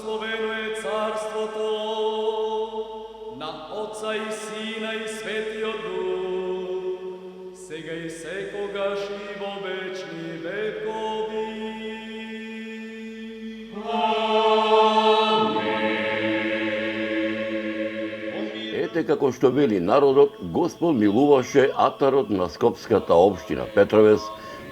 Благословено е царството на Отца и Сина и Светиот Дух, сега и секогаш и во вечни векови. Ете како што вели народот, Господ милуваше атарот на Скопската општина Петровец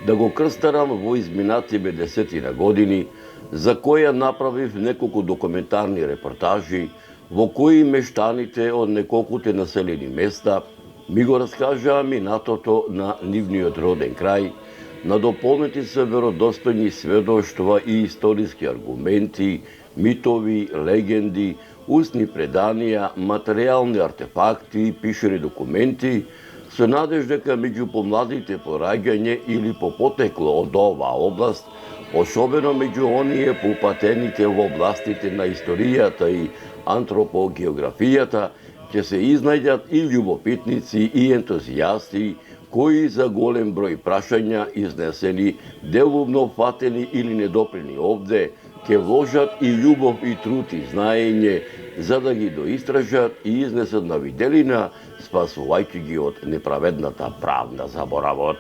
да го крстарам во изминативе 10 години, за која направив неколку документарни репортажи, во кои мештаните од неколкуте населени места ми го раскажаа минатото на нивниот роден крај, надополнети се веродостојни сведоштва и историски аргументи, митови, легенди, устни преданија, материјални артефакти и пишани документи, со надеж дека меѓу помладите по раѓање или по потекло од оваа област, особено меѓу оние поупатените во областите на историјата и антропогеографијата, ќе се изнајдат и љубопитници и ентузијасти кои за голем број прашања изнесени, делумно фатени или недопрени овде, ќе вложат и љубов и труд и знаење за да ги доистражат и изнесат на виделина, спасувајќи ги од неправедната правна заборавот.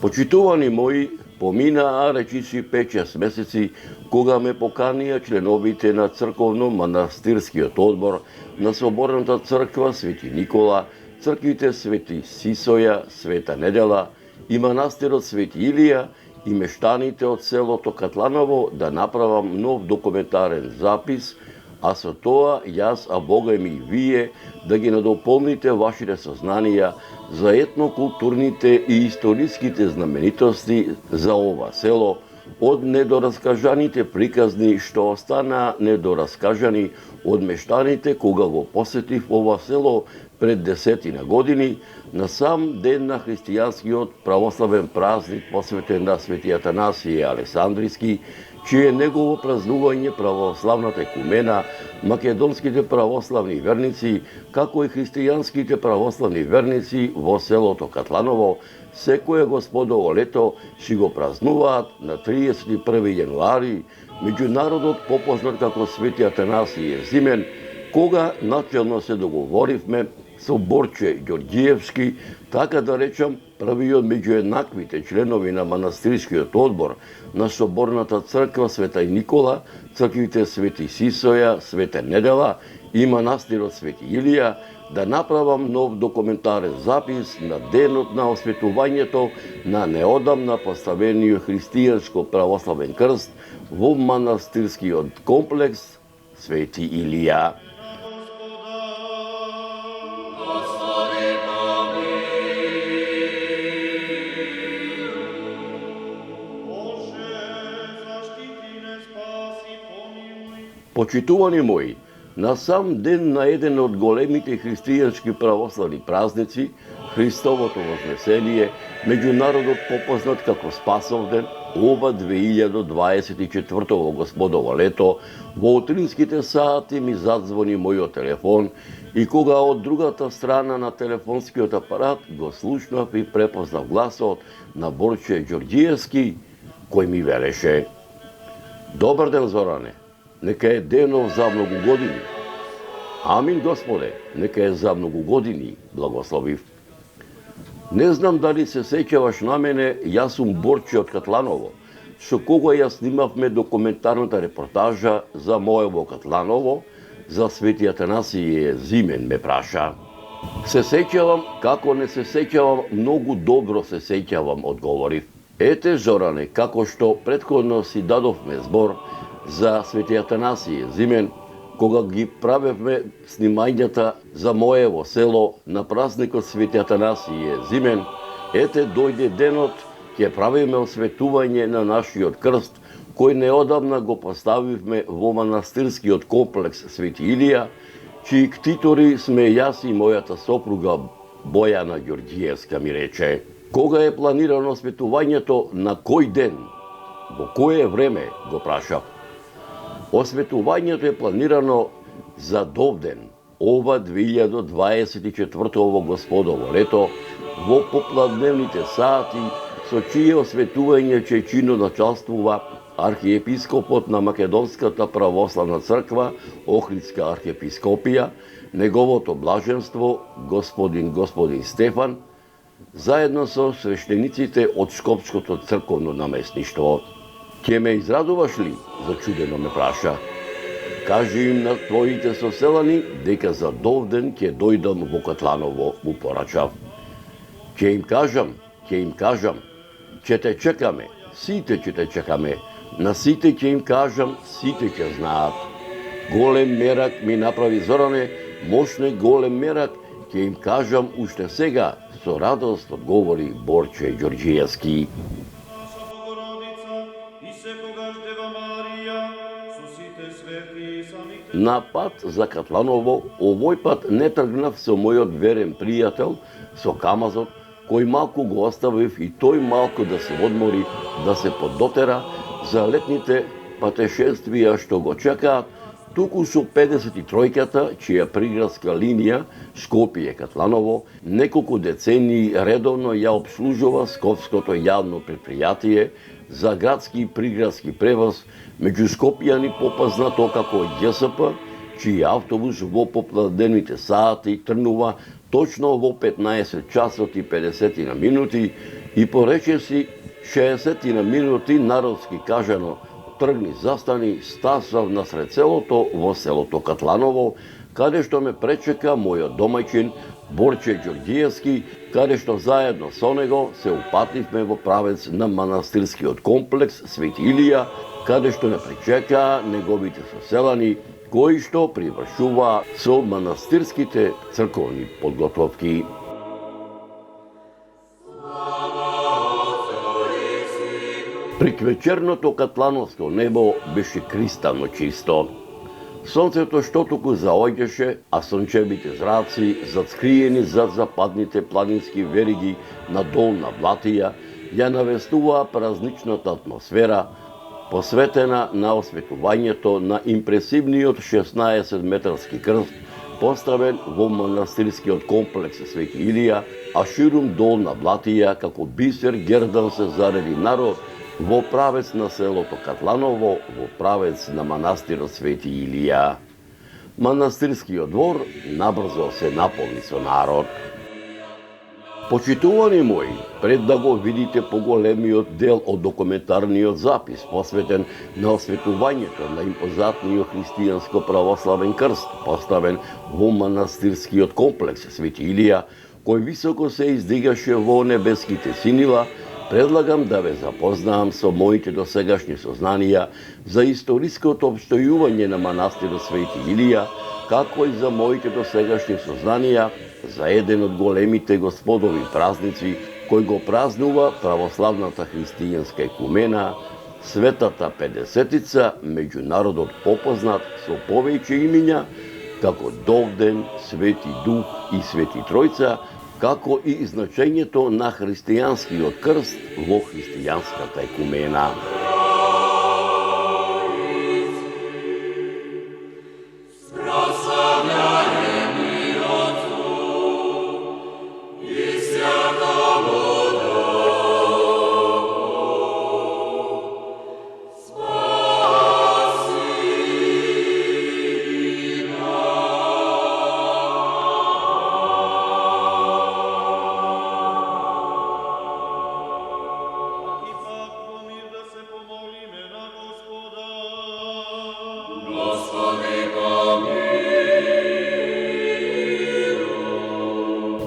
Почитувани мои, поминаа речиси 5-6 месеци кога ме поканија членовите на црковно-манастирскиот одбор на Соборната црква Свети Никола, црквите Свети Сисоја, Света Недела и манастирот Свети Илија и мештаните од селото Катланово да направам нов документарен запис, а со тоа јас, а богами и вие, да ги надополните вашите сознанија за етнокултурните и историските знаменитости за ова село, од недораскажаните приказни што останаа недораскажани од мештаните кога го посетив ова село пред 10 години, на сам ден на христијанскиот православен празник посветен на Свети Атанасиј Алесандриски, чие негово празнување православната екумена, македонските православни верници, како и христијанските православни верници во селото Катланово, секое господово лето си го празнуваат на 31 јануари, меѓународот попознат како Свети Атанасиј Зимен, кога начелно се договоривме со Борче Ѓорѓиевски, така да речам, првиот меѓу еднаквите членови на манастирскиот одбор на Соборната црква Света Никола, црквите Свети Сисоја, Света Недела и манастирот Свети Илија, да направам нов документарен запис на денот на осветувањето на неодамна поставениот христијанско православен крст во манастирскиот комплекс Свети Илија. Почитувани мои, на сам ден на еден од големите христијански православни празници, Христовото вознесение, меѓународот попознат како Спасовден, ова 2024 господово лето, во утринските сати ми задзвони мојот телефон и кога од другата страна на телефонскиот апарат го слушнав и препознав гласот на Борче Ѓорѓиевски, кој ми велеше: "Добар ден, Зоране, нека е денов за многу години." Амин, Господе, нека е за многу години, благословив. Не знам дали се сеќаваш на мене, јас сум Борче од Катланово, со кого ја снимавме документарната репортажа за моево Катланово, за Свети Атанасиј Зимен, ме праша. Се сеќавам, како не се сеќавам, многу добро се сеќавам, одговорив. Ете, Зоране, како што претходно си дадовме збор за Свети Атанасиј Зимен, кога ги правевме снимањата за моево село на празникот Свети Атанасиј Зимен, ете дојде денот, ќе правиме осветување на нашиот крст, кој неодамна го поставивме во манастирскиот комплекс Свети Илија, чии ктитори сме јас и мојата сопруга Бојана Ѓорѓиевска, ми рече. Кога е планирано осветувањето, на кој ден, во кое време, го прашав. Осветувањето е планирано за довден, ова 2024 господово лето, во попладневните сати со чие осветување ќе чинно началствува архиепископот на Македонската православна црква, Охридска архиепископија, неговото блаженство господин Стефан, заедно со свештениците од Шкопското црковно наместништво. Ќе ме израдуваш ли? Зачудено ме праша. Кажи им на твоите соселани дека за довден ќе дојдам во Катланово, му порачав. Ќе им кажам, ќе те чекаме, сите ќе те чекаме, на сите ќе им кажам, сите ќе знаат. Голем мерак ми направи Зоране, мощне голем мерак, ќе им кажам уште сега, со радост одговори Борче Ѓорѓиевски. На пат за Катланово, овој пат не тргнав со мојот верен пријател, со Камазот, кој малку го оставив и тој малку да се одмори, да се поддотера за летните патешествија што го чекаат, туку со 53-ката, чија приградска линија Скопје-Катланово неколку децении редовно ја обслужува Скопското јавно предпријатие за градски и приградски превоз меѓу скопјани попознато како ЈСП, чиј автобус во попладневните сати трнува точно во 15 часот и 50 на минути и по речиси 60 на минути народски кажано тргни застани стасав насред селото во селото Катланово, каде што ме пречека мојот домаќин Борче Ѓорѓиевски, каде што заедно со него се упативме во правец на манастирскиот комплекс Свети Илија, каде што не пречека неговите соселани, кои што привршува со манастирските црковни подготовки. Приквечерното катлановско небо беше кристално чисто. Сонцето што туку заоѓаше, а сончевите зраци, зацкриени зад западните планински вериги на Долна Блатија, ја навестуваа празничната атмосфера, посветена на осветувањето на импресивниот 16-метарски крст, поставен во манастирскиот комплекс Свети Илија, а ширум Долна Блатија како бисер гердан се зареди народ во правец на селото Катланово, во правец на манастирот Свети Илија. Манастирскиот двор набрзо се наполни со народ. Почитувани мои, пред да го видите поголемиот дел од документарниот запис, посветен на осветувањето на импозатниот христијанско православен крст, поставен во манастирскиот комплекс Свети Илија, кој високо се издигаше во небеските синила, предлагам да ве запознаам со моите досегашни сознанија за историското обстојување на манастирот Свети Илија, како и за моите досегашни сознанија за еден од големите господови празници кој го празнува православната христијанска екумена, Светата Педесетица, меѓу народот попознат со повеќе имиња, како Довден, Свети Дух и Свети Тројца, како и значењето на христијанскиот крст во христијанската екумена.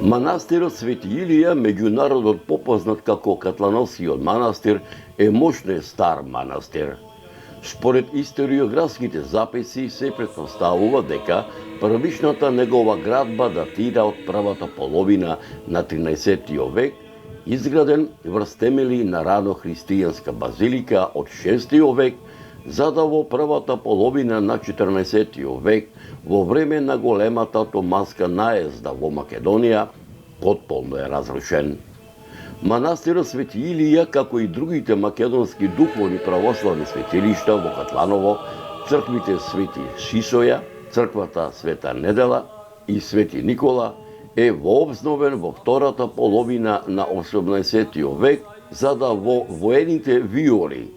Манастирот Свети Илија, меѓу народот попознат како Катлановскиот манастир, е мощен стар манастир. Според историографските записи се претпоставува дека првичната негова градба датира од првата половина на 13 век, изграден врз темели на рано христијанска базилика од 6 век, за да во првата половина на 14 век, во време на големата томанска наезда во Македонија, потполно е разрушен. Манастирот Свети Илија, како и другите македонски духовни православни светилишта во Катланово, црквите Свети Шисоја, црквата Света Недела и Свети Никола, е вообновен во втората половина на 18 век за да во воените виори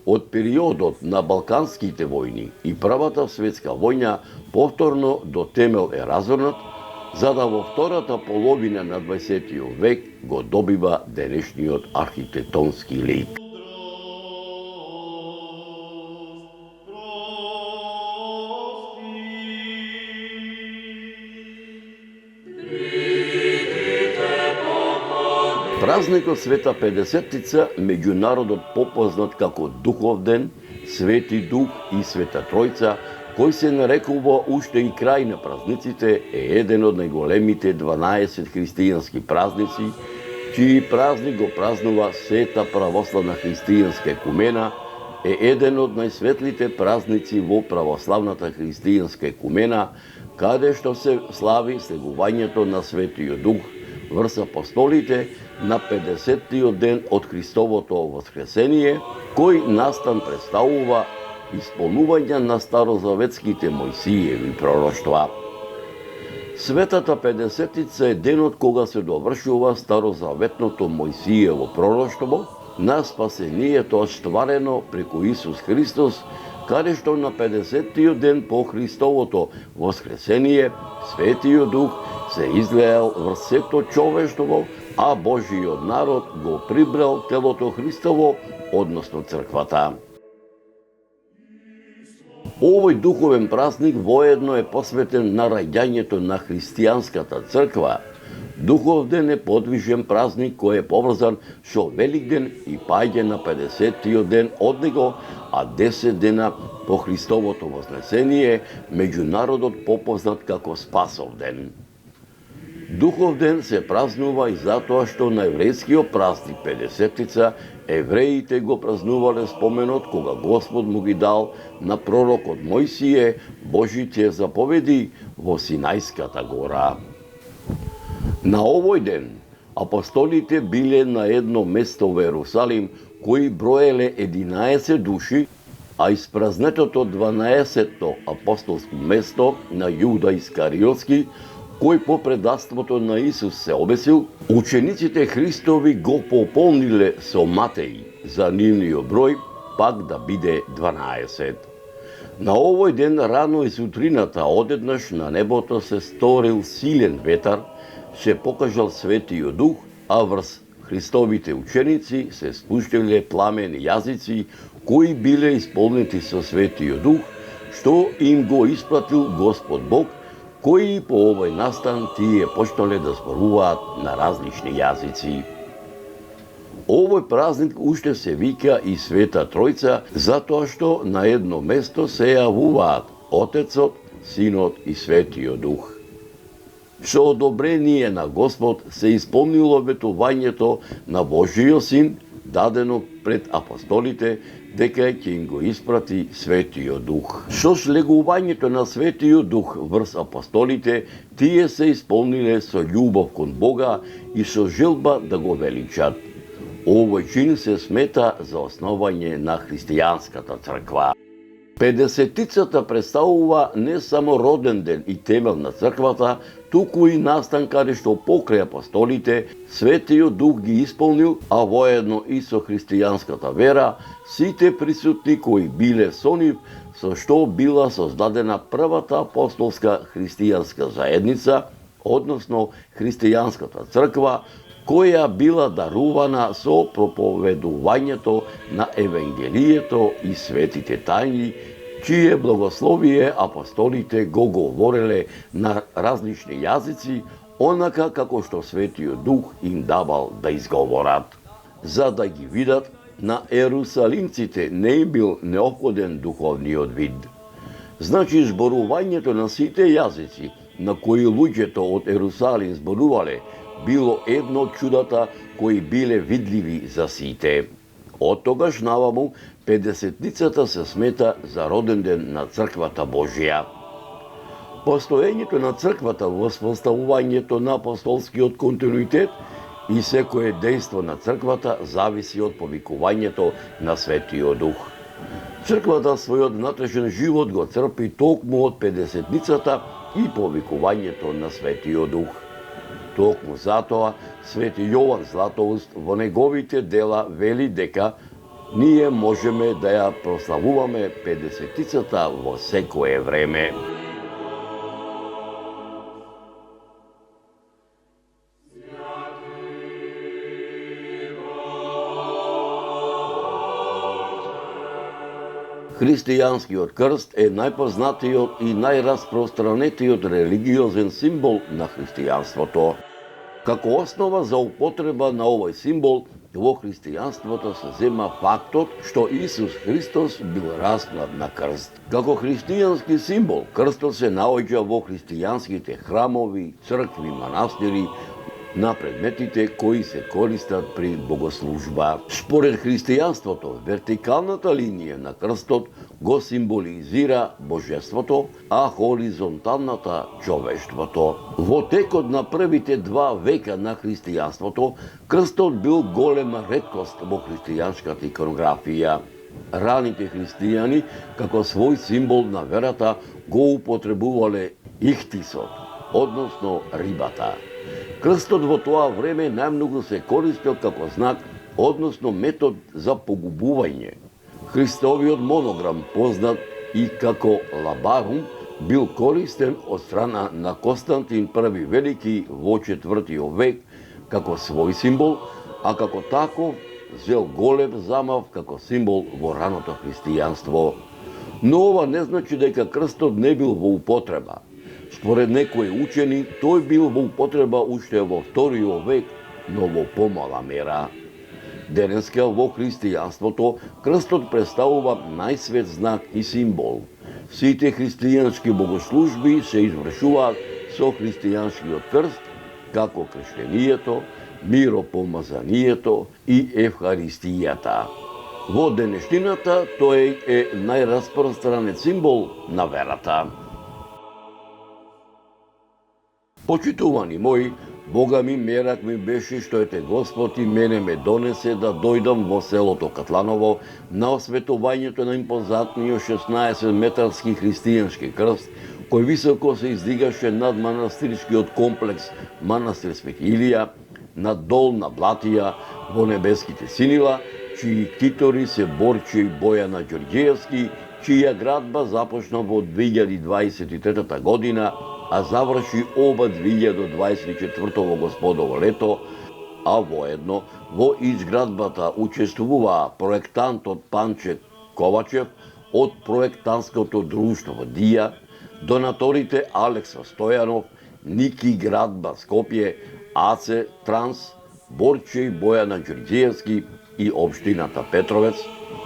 од периодот на Балканските војни и Првата светска војна повторно до темел е разорнат, за да во втората половина на 20. век го добива денешниот архитектонски лик. Празникот Света Педесетица, меѓу народот попознат како Духов ден, Свети Дух и Света Тројца, кој се нарекува уште и крај на празниците, е еден од најголемите 12 христијански празници, чиј празник го празнува сета православна христијанска екумена, е еден од најсветлите празници во православната христијанска екумена, каде што се слави слегувањето на Светиот Дух врз апостолите на 50-тиот ден од Христовото воскресение, кој настан представува исполнување на старозаветските Мојсиеви пророштва. Светата Педесетица е денот кога се довршува старозаветното Мојсиево пророштво на спасението остварено преку Исус Христос, каде што на 50-тиот ден по Христовото воскресение Светиот Дух се излеал врз сето човештво, а Божиот народ го прибрал телото Христово, односно црквата. Овој духовен празник воедно е посветен на раѓањето на христијанската црква. Духов ден е подвижен празник кој е поврзан со Великден и паѓа на 50-тиот ден од него, а 10 дена по Христовото вознесение меѓу народот попознат како Спасов ден. Духов ден се празнува и затоа што на еврејскиот празник Педесетица евреите го празнувале споменот кога Господ му ги дал на пророкот Мојсие Божите заповеди во Синајската гора. На овој ден апостолите биле на едно место во Ерусалим кои броеле 11 души, а испразнетото 12-то апостолско место на Јуда Искариотски, кој по предавството на Исус се обесил, учениците Христови го пополниле со Матеј за нивниот број, пак да биде 12. На овој ден рано и сутрината одеднаш на небото се сторил силен ветар, се покажал Светиот Дух, а врз Христовите ученици се спуштиле пламени јазици кои биле исполнети со Светиот Дух, што им го испратил Господ Бог, кои по овој настан тие почнале да зборуваат на различни јазици. Овој празник уште се вика и Света Тројца, затоа што на едно место се јавуваат Отецот, Синот и Светиот Дух. Со одобрение на Господ се исполнило ветувањето на Божиот Син, дадено пред апостолите, дека ќе им го испрати Светиот Дух. Со слегувањето на Светиот Дух врз апостолите, тие се исполниле со љубов кон Бога и со желба да го величат. Овој чин се смета за основање на христијанската црква. Педесетицата представува не само роден ден и темел на црквата, туку и настан каде што покрај апостолите Светиот Дух ги исполнил, а воедно и со христијанската вера, сите присутни кои биле со нив, со што била создадена првата апостолска христијанска заедница, односно христијанската црква, која била дарувана со проповедувањето на Евангелието и светите тајни, чие благословие апостолите го говореле на различни јазици, онака како што Светиот Дух им давал да изговорат. За да ги видат, на ерусалимците не им бил неопходен духовниот вид. Значи, зборувањето на сите јазици, на кои луѓето од Ерусалим зборувале, било едно од чудата кои биле видливи за сите. Од тогаш наваму, Педесетницата се смета за роден ден на Црквата Божија. Постоењето на Црквата во воспоставувањето на апостолскиот континуитет и секое дејство на Црквата зависи од повикувањето на Светиот Дух. Црквата својот внатрешен живот го црпи токму од Педесетницата и повикувањето на Светиот Дух. Токму затоа, Свети Јован Златоуст во неговите дела вели дека ние можеме да ја прославуваме 50-тицата во секое време. Христијанскиот крст е најпознатиот и најраспространетиот религиозен символ на христијанството. Како основа за употреба на овој символ во христијанството се зема фактот што Исус Христос бил распнат на крст. Како христијански символ, крстот се наоѓа во христијанските храмови, цркви, манастири, на предметите кои се користат при богослужба. Според христијанството, вертикалната линија на крстот го символизира божеството, а хоризонталната човештвото. Во текот на првите 2 века на христијанството, крстот бил голема реткост во христијанската иконографија. Раните христијани, како свој символ на верата, го употребувале ихтисот, односно рибата. Крстот во тоа време најмногу се користел како знак, односно метод за погубување. Христовиот монограм, познат и како лабарум, бил користен од страна на Константин I Велики во 4 век како свој символ, а како таков зел голем замав како символ во раното христијанство. Но ова не значи дека крстот не бил во употреба. Според некои учени, тој бил во употреба уште во 2 век, но во помала мера. Денеска во христијанството крстот представува најсвет знак и символ. Сите христијански богослужби се извршуваат со христијанскиот крст, како крштенијето, миропомазанието и евхаристијата. Во денешнината тој е најраспространет символ на верата. Почитувани мои, Бога ми мерак ми беше што ете Господ и мене ме донесе да дојдам во селото Катланово на осветувањето на импозантниот 16-метарски христијански крст, кој високо се издигаше над манастирскиот комплекс Манастир Свети Илија, над долна Блатија во небеските синила, чии ктитори се Борче и Бојана Ѓорѓиевски, чија градба започна во 2023 година, а заврши оба 2024 Господово лето, а воедно во изградбата учествуваа проектантот Панче Ковачев од проектантското друштво ДИА, донаторите Алекса Стојанов, Ники Градба Скопје, АЦ Транс, Борче и Бојана Ѓорѓиевски и општината Петровец,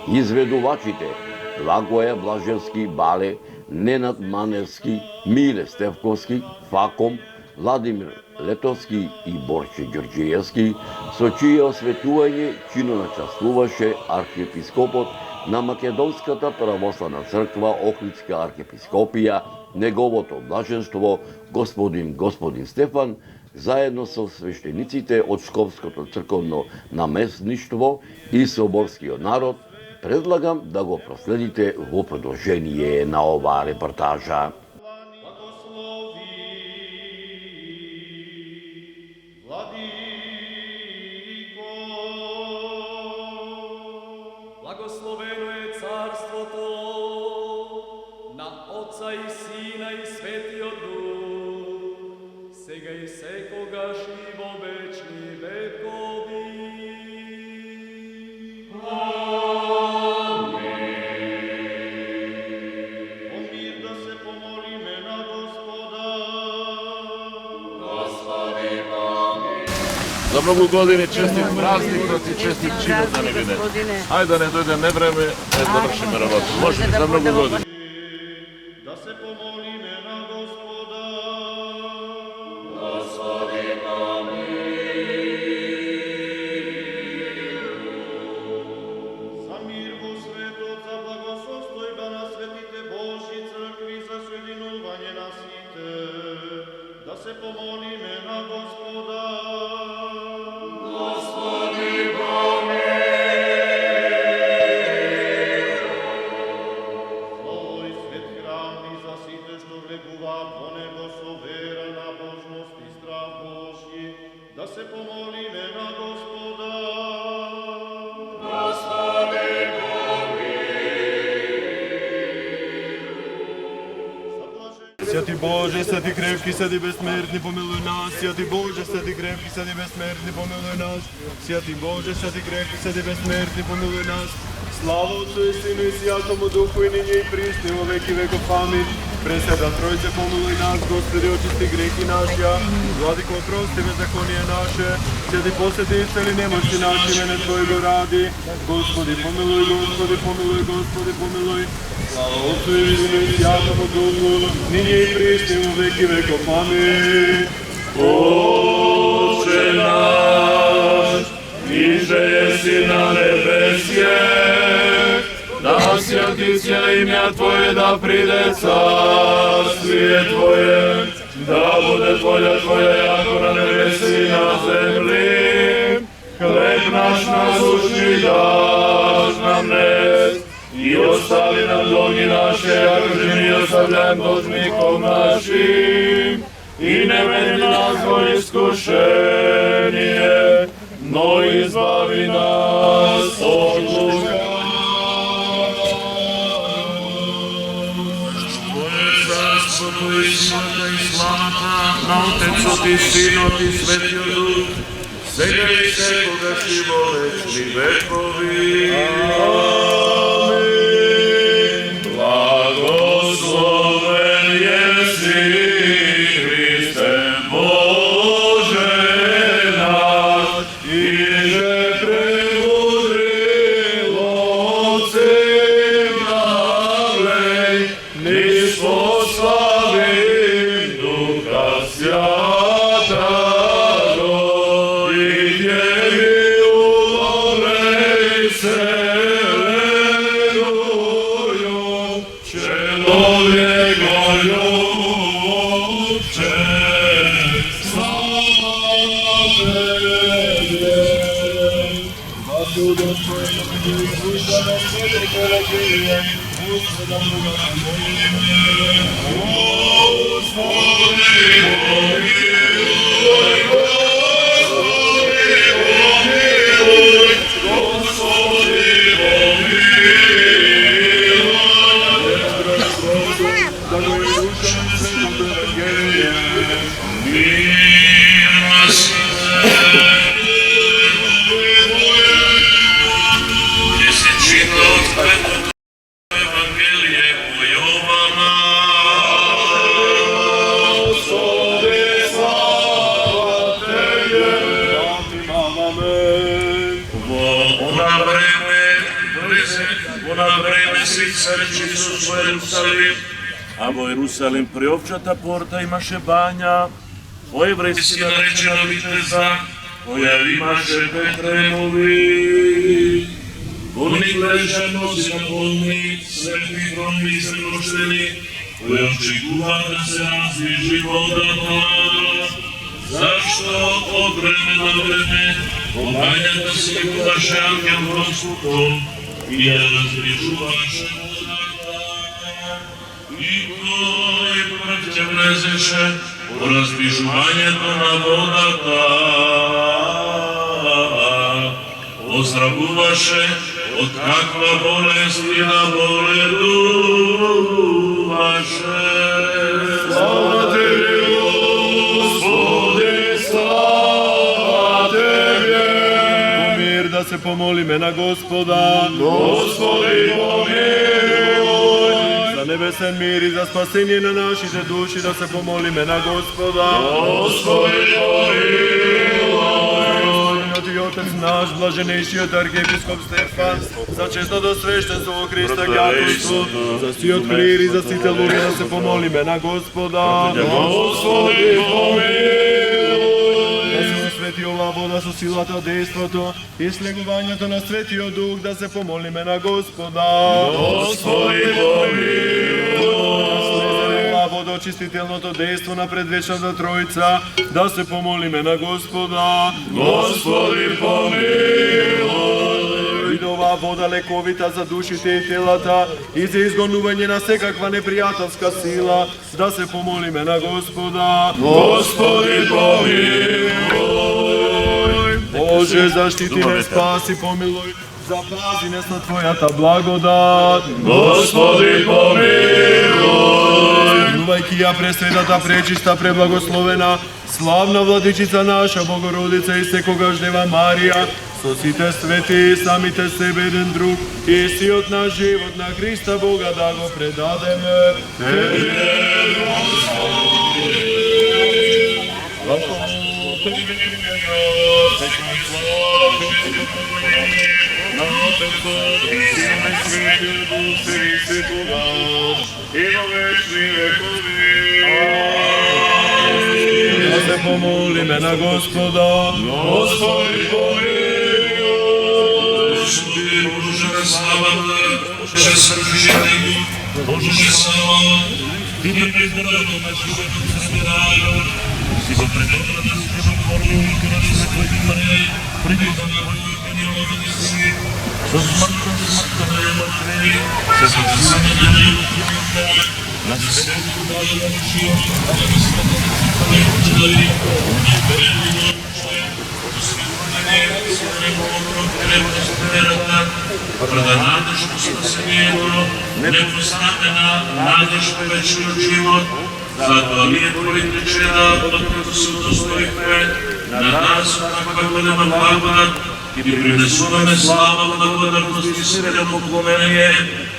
изведувачите Благоја Блажевски Бале, Ненад Маневски, Миле Стевковски, Факом, Владимир Летовски и Борче Ѓорѓиевски, со чие осветување чиноначаствуваше архиепископот на Македонската православна црква Охридска архиепископија, неговото блаженство господин Стефан, заедно со свештениците од Скопското црковно наместништво и соборскиот народ. Предлагам да го проследите во продолжение на оваа репортажа. Благословено е царството на Отца и Сина и Светиот Дух, сега и секогаш и во вечни векови. За многу години честит празник, и честит чинот да не биде. Ајде да не дојде невреме, да завршиме работа. Може би за многу години. Да се помолиме на Господа. Господи помилуј. За мир во светот, за благосостојба на светите Божји цркви, за соединување на сите. Да се помолиме на Господа. Святи Боже, святи крепки, святи безсмертни, помилуй нас. Святи Боже, святи крепки, святи безсмертни, помилуй нас. Святи Боже, святи крепки, святи безсмертни, помилуй нас. Слава Отцу и Сыну и Святому Духу, и ныне и присно, и во веки веков. Аминь. Пресвята Тройце, помилуй нас, Господи, очисти грехи наши, Владико, прости беззаконие наше, святи посети и цели немощи наши, мене Твоего ради. Господи, помилуй, Господи, помилуй, Господи, помилуй. Слава Отцу и Сыну и Святому Духу, ныне и присно, и во веки веков. Аминь. Отче наш, ниже еси на небесье, да святится имя Твое, да приде царствие Твое, да будет воля Твоя, яко на небеси и на земли. Хлеб наш насущный дашь нам днес, и остави нам долги наши, яко же мы оставляем должником нашим. И не веди нас во искушение, но избави нас от лукавого. Царство и сила и слава на Отецот и Синот и Светиот Дух, сега и всекогаш и во вечни векови. Амин. Благословен еси, Христе Боже наш, и же премудрило Отцем навлей, низ пославим Духа Святаго, и Тебе умолей вселенную, человеко любче, слава Тебе. Отсюда Твоего Иисуса на свете колокольня, Господа Бога помилуй. Господи, помилуй, Господи, помилуй, Господи, помилуй. Мир на Евангелие по Йована. Господи, слава Тебе. Во време си царич Исус во Иерусалим, а во Иерусалим при овчата порта имаше бања, во еврејски наречена Витеза, која имаше ветренови. Вони лежа носи на болни, светли громи и земнощени, кои очекува да се раздвижи водата. Зашто од време на време во бањата се викуваше ангел Господу и ја раздвижуваше водата. И кој прв ќе влезеше во раздвижувањето на водата, оздравуваше од каква болест и да боледуваше. Слава Тебе, Господи, слава Тебе. Мир да се помолиме на Господа. Господи, помилуй. За небесен мир и за спасение на нашите души да се помолиме на Господа. Господи, помилуй. И Отец наш, блаженейшиот архиепископ Стефан, за честното свештенство во Христа ѓаковство, за сиот клир и за сите луѓе да се помолиме на Господа. Господи, помилуй. Да се освети ова вода со силата действото и слегувањето на Светиот Дух, да се помолиме на Господа. Господи, помилуй. Водоочистителното действо на предвечната Тројца, да се помолиме на Господа. Господи, помилуй. И да оваа вода лековита за душите и телата и за изгонување на секаква непријателска сила, да се помолиме на Господа. Господи, помилуй. Боже, заштити ме, спаси, помилуј, запази нас на Твојата благодат. Господи, помилуй. Радувайки ја пресветата, пречиста, преблагословена, славна владичица наша, Богородица и секогаш Дева Марија, со сите свети, самите себе еден друг, и сиот наш живот на Христа Бога да го предадеме. Да се помолиме на Господа. Господи, Господи, Боже, слава, Боже, сържение, Боже, слава, Ти ме предадено на живото събираю, си го предадено на животворно и кръсна Твои мъре, преди да не родени си, с смъртта на мъртве, с възсилане на живота, на светото даже на живот, а на светото на живота, Прада надежно спасението, непознатена надежда вечниот живот, затоа ние Твоите чеда, откако се удостоихме, на нас каква голема благодат, и принесуваме слава, благодарност и свирено поклонение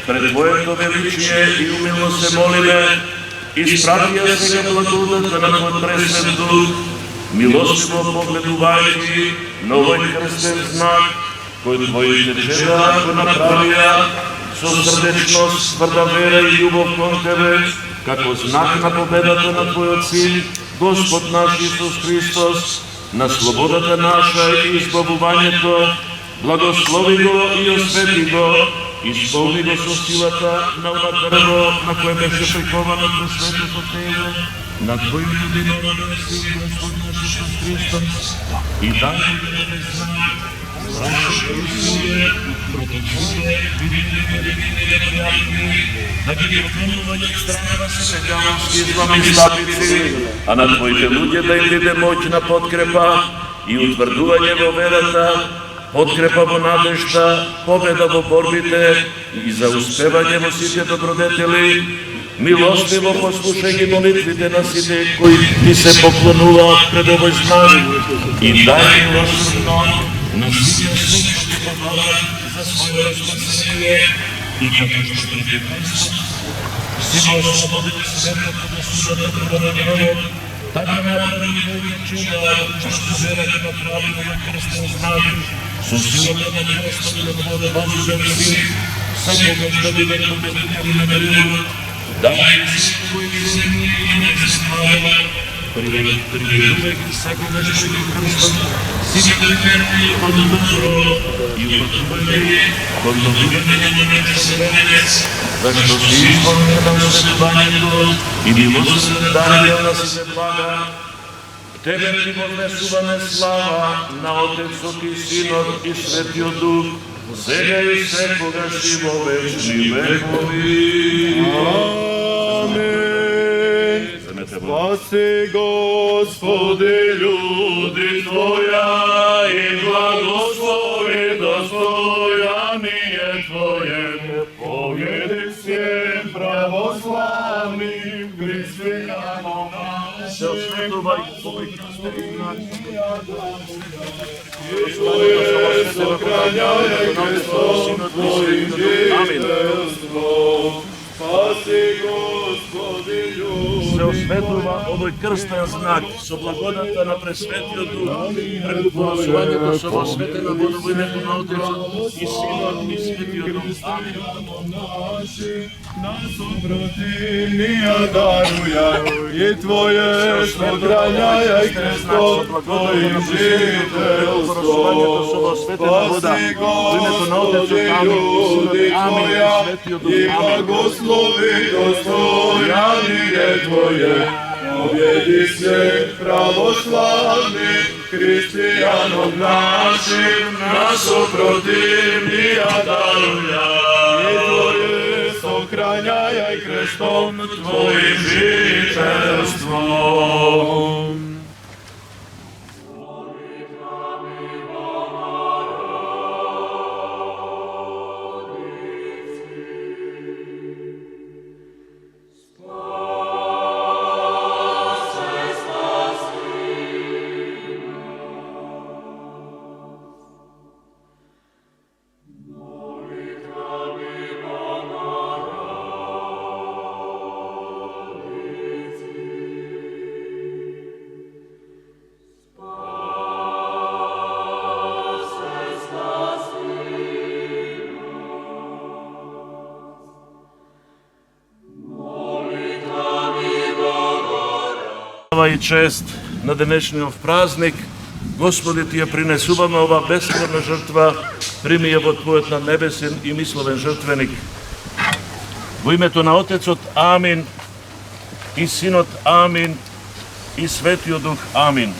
пред Твоето величие и умилно се молиме, изпрати ја сега благодата на Твој пресвет дух, милостиво погледувајќи на овој крстен знак, кој Твоите чеда го направија со срдечност, тврда вера и љубов кон Тебе, како знак на победата на Твојот Син, Господ наш Исус Христос, на слободата наша и избавувањето, благослови го и освети го, исполни го со силата на она дрво на кое беше приковано пресветото тело, на Твојот единороден Син, Господ наш Исус Христос, и дай го да не знае, Врашаше усилие, проточувае, видите неприятни, да ги отменување страна се дјаволски измамислапици, а на Твоите луѓе да им биде моќна подкрепа и утврдување во верата, подкрепа во надежда, победа во борбите и за успевање во сите добродетели, милостиво послушај ги молитвите на сите кои Ти се поклонуваат пред овој знак и дај милосрдно на сите свети поблагат за својо спасение и како што преди Христос си го ослободил светото до судата пред народот, така направи Твоите чуда, што верата направи овој крстен знак, со силата на Господен Божиот Син, секогаш да биде победител на мирот, дај сите кои земји и небесна, приведувајќи секогаш преди Христос, сите верни од добро и упатувајќи кон добивање на небесен венец, зашто си исполнена на светувањето и милостта дарил на сите блага. Тебе Ти вознесуваме слава на Отецот и Синот и Светиот Дух, сега и секогаш и во вечни векови. Амин. Спаси, Господи, люди Твоја и благослови достојание Твое, победи всем православным християнам. Се осветувај Твој крстен знак. Твое сохраняй крестом Твоим жителством. Спаси, Господи, се осветува овој крстен знак со благодата на Пресветиот Дух, пред помазувањето со осветена вода во името на Отецот и Синот и Светиот Дух. Амин. Нас обратимија даруја и Твое сохраняј крестом Твоим жителством. Спаси, Господи, люди Твоја и благослови достојание Твое. Победи всех православных християнов нашим, нас супротивнија даруја и Твое сохраняй крестом Твоим жителством. Спаси Слава и чест на денешниот празник. Господи, Ти ја принесуваме ова бесплодна жртва, прими ја во Твојот на небесен и мисловен жртвеник. Во името на Отецот, амин, и Синот, амин, и Светиот Дух, амин.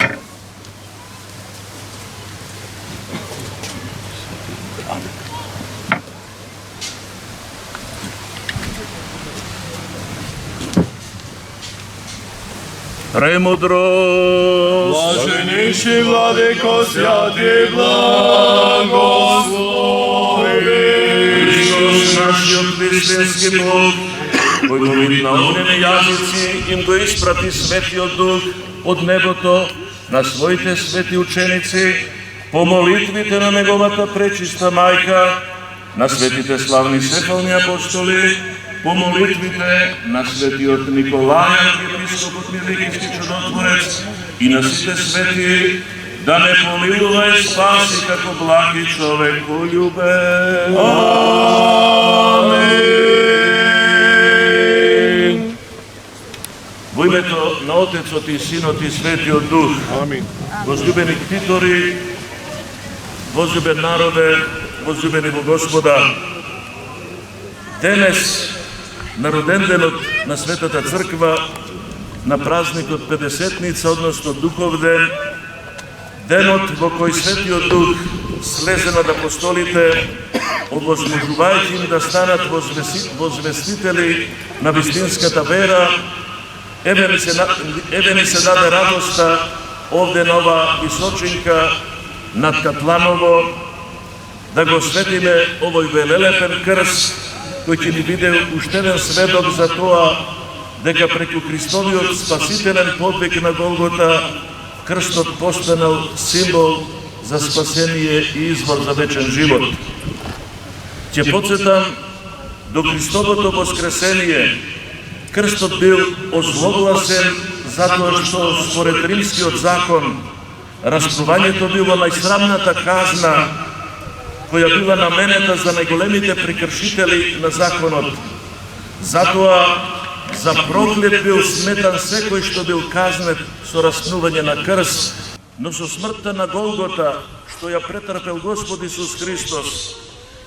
Премудрост. Блаженнейший Владыко, святый благослови. Христос нашиот християнски Бог, кој го види на огнени јазици, им го испрати Светиот Дух од небото на своите свети ученици, по молитвите на Неговата пречиста мајка, на светите славни сефални апостоли, по молитвите на светиот Николај, епископот Миликиски чудотворец, и на сите свети, да не помилува и спаси како благи човеколюбен. Амин. Во името на Отецот и Синот и Светиот Дух. Амин. Возлюбени ктитори, возлюбен народе, возлюбени во Господа, денес, на роденденот на Светата Црква, на празникот Педесетница, односно Духов ден, денот во кој Светиот Дух слезе над апостолите, овозможувајќи им да станат возвестители на вистинската вера, еве ни се даде радоста овде на ова височинка над Катланово, да го светиме овој велелепен крст, кој ќе ни биде уште еден сведок за тоа дека преку Христовиот спасителен подвиг на Голгота крстот постанал символ за спасение и извор за вечен живот. Ќе подсетам до Христовото воскресение. Крстот бил озлогласен затоа што според римскиот закон распрувањето било најсрамната казна која била наменета за најголемите прекршители на законот. Затоа за проклет бил сметан секој што бил казнет со распнување на крст, но со смртта на Голгота, што ја претрпел Господ Исус Христос,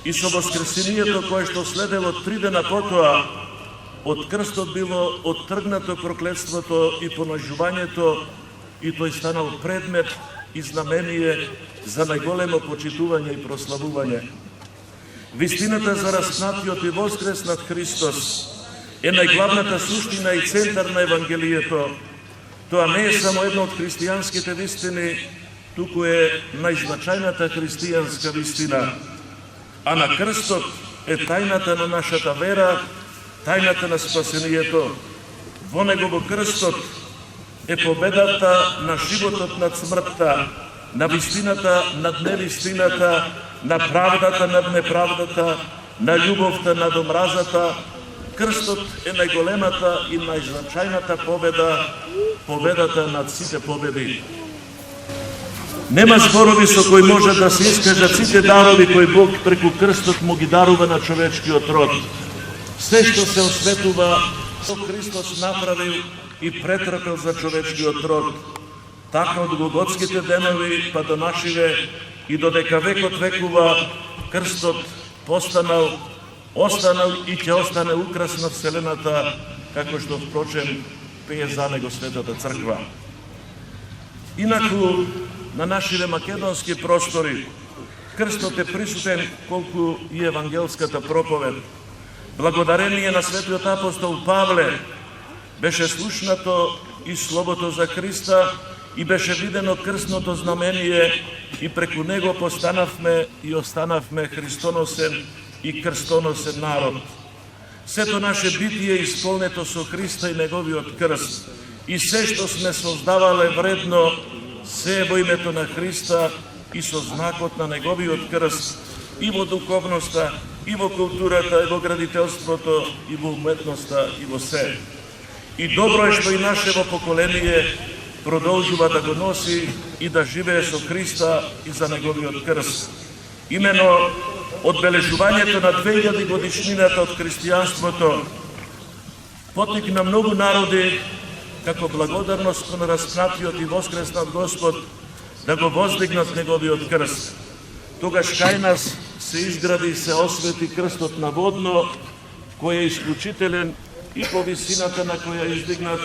и со воскресението кое што следело 3 дена потоа, од крстот било оттргнато проклетството и понажувањето, и тој станал предмет и знамение за најголемо почитување и прославување. Вистината за распнатиот и воскреснат Христос е најглавната суштина и центар на Евангелието. Тоа не е само една од христијанските вистини, туку е најзначајната христијанска вистина. А на крстот е тајната на нашата вера, тајната на спасението. Во него во крстот е победата на животот над смртта, на вистината над невистината, на правдата над неправдата, на љубовта над омразата. Крстот е најголемата и најзначајната победа, победата над сите победи. Нема зборови со кои може да се искажат сите дарови кои Бог преку крстот му ги дарува на човечкиот род. Се што се осветува, со Христос направил и претрпел за човечкиот род. Така од голготските денови па до нашиве и додека векот векува, крстот останал и ќе остане украс на вселената, како што впрочем пее за него Светата Црква. Инаку, на нашите македонски простори, крстот е присутен колку и евангелската проповед. Благодарение на светиот апостол Павле беше слушнато и словото за Христа и беше видено крстното знамение и преку него постанавме и останавме христоносен и крстоносен народ. Сето наше битие е исполнето со Христа и неговиот крст. И се што сме создавале вредно, се во името на Христа и со знакот на неговиот крст, и во духовноста, и во културата, и во градителството, и во уметноста, и во се. И добро е што и нашево поколение продолжува да го носи и да живее со Христа и за неговиот крст. Имено одбележувањето на 2000 годишнината од христијанството потикна многу народи како благодарност кон распнатиот и воскреснат Господ, да го воздигнат неговиот крст. Тогаш кај нас се изгради и се освети крстот на водно, кој е исклучителен и по висината на која е издигнат,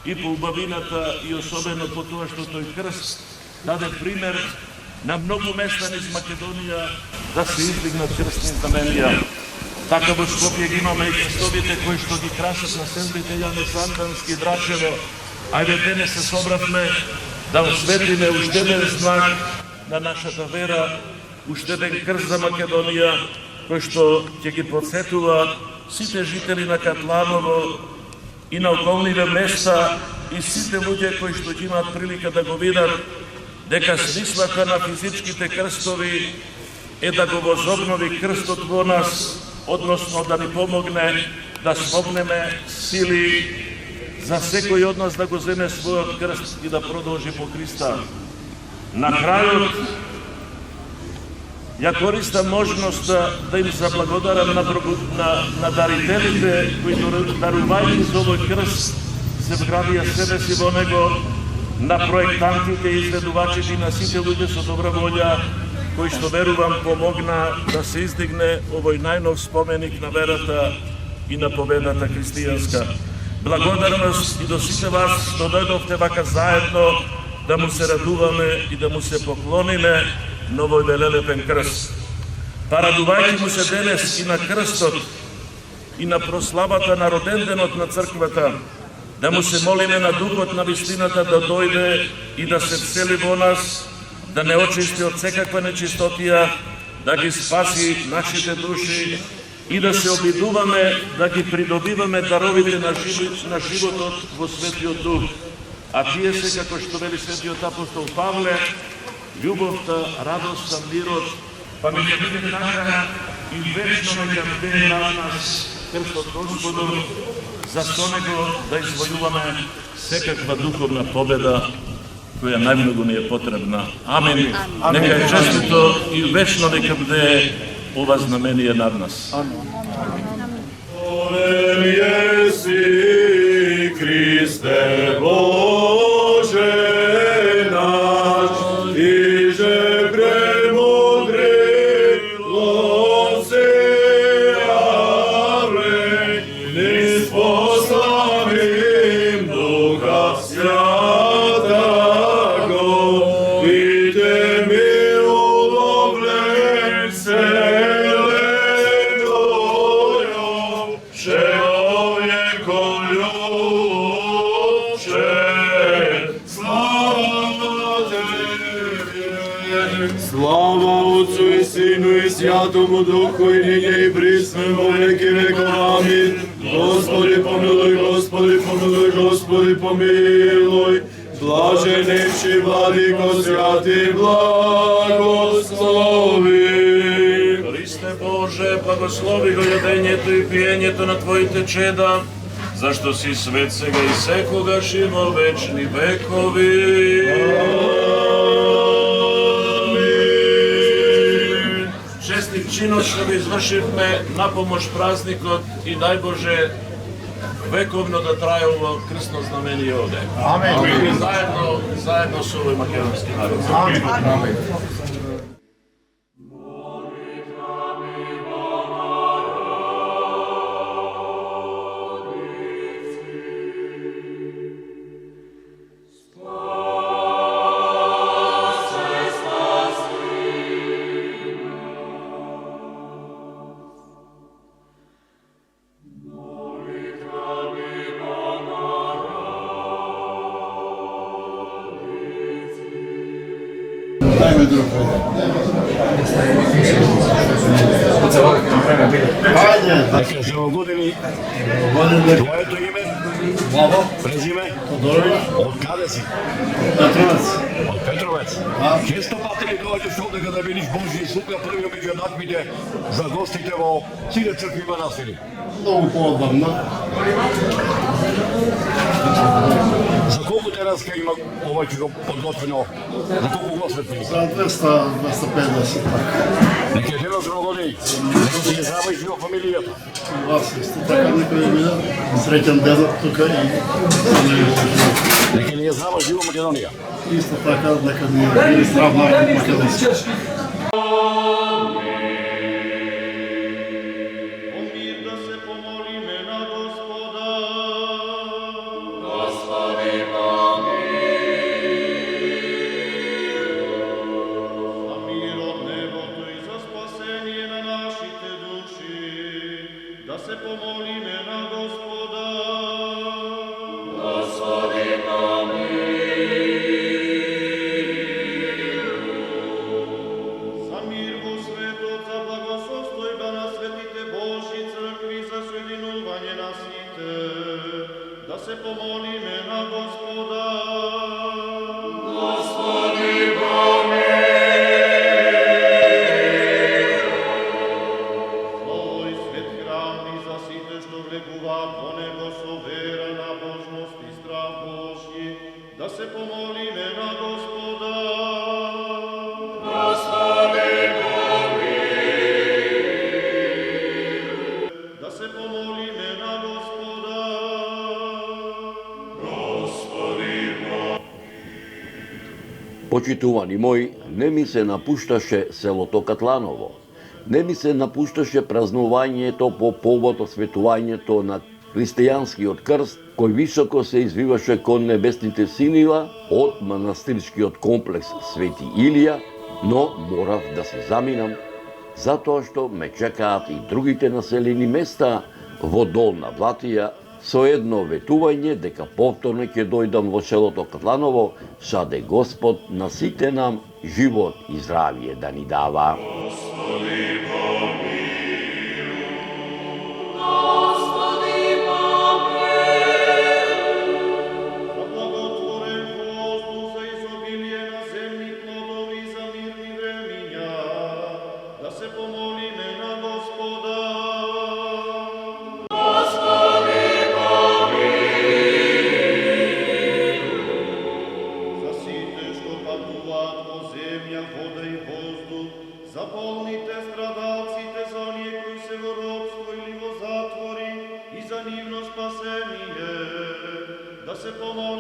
и по убавината, и особено по тоа што тој крст даде пример на многу места низ Македонија да се издигнат крстни знаменија. Така во Скопје ги имаме и крстовите кои што ги красат на стенбите Јане Сандански, Драчево. Ајде денес се собравме да осветиме уште еден знак на нашата вера, уште еден крст за Македонија, кој што ќе ги подсетува сите жители на Катланово и на околните места и сите луѓе кои што ќе имаат прилика да го видат, дека смислата на физичките крстови е да го возобнови крстот во нас, односно да ни помогне да спомнеме сили за секој од нас да го земе својот крст и да продолжи по Христа. На крајот, ја користам можноста да им заблагодарам на дарителите кои дарувајќи за овој крст се вградија себе си во него, на проектантите и изследувачите и на сите луѓе со добра волја, кои што верувам помогна да се издигне овој најнов споменик на верата и на победата христијанска. Благодарност и до сите вас што дојдовте вака заедно да му се радуваме и да му се поклониме на овој велелепен крст. Па радувајќи му се денес и на крстот и на прославата на роденденот на црквата, да му се молиме на Духот на вистината да дојде и да се всели во нас, да не очисти од секаква нечистотија, да ги спаси нашите души и да се обидуваме да ги придобиваме даровите на животот во Светиот Дух. А тие се, како што вели Светиот апостол Павле, љубовта, радоста, мирот, па нека биде така и вечно нека биде на нас крстот Господу, за со него да извојуваме секаква духовна победа која најмногу ни е потребна. Амин. Нека е честито и вечно нека биде ова знамение над нас. Молен еси, Христе Боже наш, Ти же премудрило се явле, низ пославим Духа Святаго, и Те миловлен вселеною, человеко любче, слава Тебе. Слава Отцу и Сину и Святому Духу, и нине и присно во веки веков. Амин. Господи помилуй, Господи помилуй, Господи помилуй. Блаженнейши Владико святи благослови. Христе Боже, благослови го јадењето и пиењето на Твоите чеда, зашто си свет сега и секогаш и во вечни векови. Амин. Честит чинот што го извршивме на помош празникот и дај Боже вековно да трае ово крстно знамение овде. Амин. Заедно со овој македонски народ. Амин. Dajme drugo. Ajde. Neka se u godini, tvoje to ime, prezime, od kada si? Petrovac. Od Petrovac. Često pati li dođeš ovde kada vidiš Božji sluga prvi među jednakmite za gostite vo sile crkvi manastiri? Много по-отдавна. За колко тераска има овајче подготвено? За колко госветни? За 200-250. Нека е дена за години. Нека си ја забавиш во фамилијата. Вас исто така нека ви биде среќен дедот тука и Нека ни ја здрава живо Македонија. исто така нека ни биде здрав народ македонски. O mir da se pomolime na Gospoda. Za mir od nebото i za spasenje na našite duši, da se pomolime na Gospoda. Za mir vo svetот, za blagosostojba na svetite Božji crkvi, za sjedinuvanje na site, da se pomolime na Gospoda. Slovo i svet hramni za site što vleguvat po nebo so vera, nabožnost i strah Božji, da se pomolime na Gospoda. Da se pomolime na Gospoda. Почитувани мои, не ми се напушташе селото Катланово. Не ми се напушташе празнувањето по повод осветувањето на христијанскиот крст, кој високо се извиваше кон небесните синива од манастирскиот комплекс Свети Илија, но морав да се заминам, затоа што ме чекаат и другите населени места во Долна Блатија, со едно ветување дека повторно ќе дојдам во селото Катланово, саде Господ на сите нам живот и здравје да ни дава. За благотворен воздух, за изобилие на земни плодови, за мирни времиња, да се помолиме на Господа. За сите што патуваат по земја, вода и воздух, за болните, страдалците, за оние кои се во робство или во затвори, и за нивно спасение, да се помолиме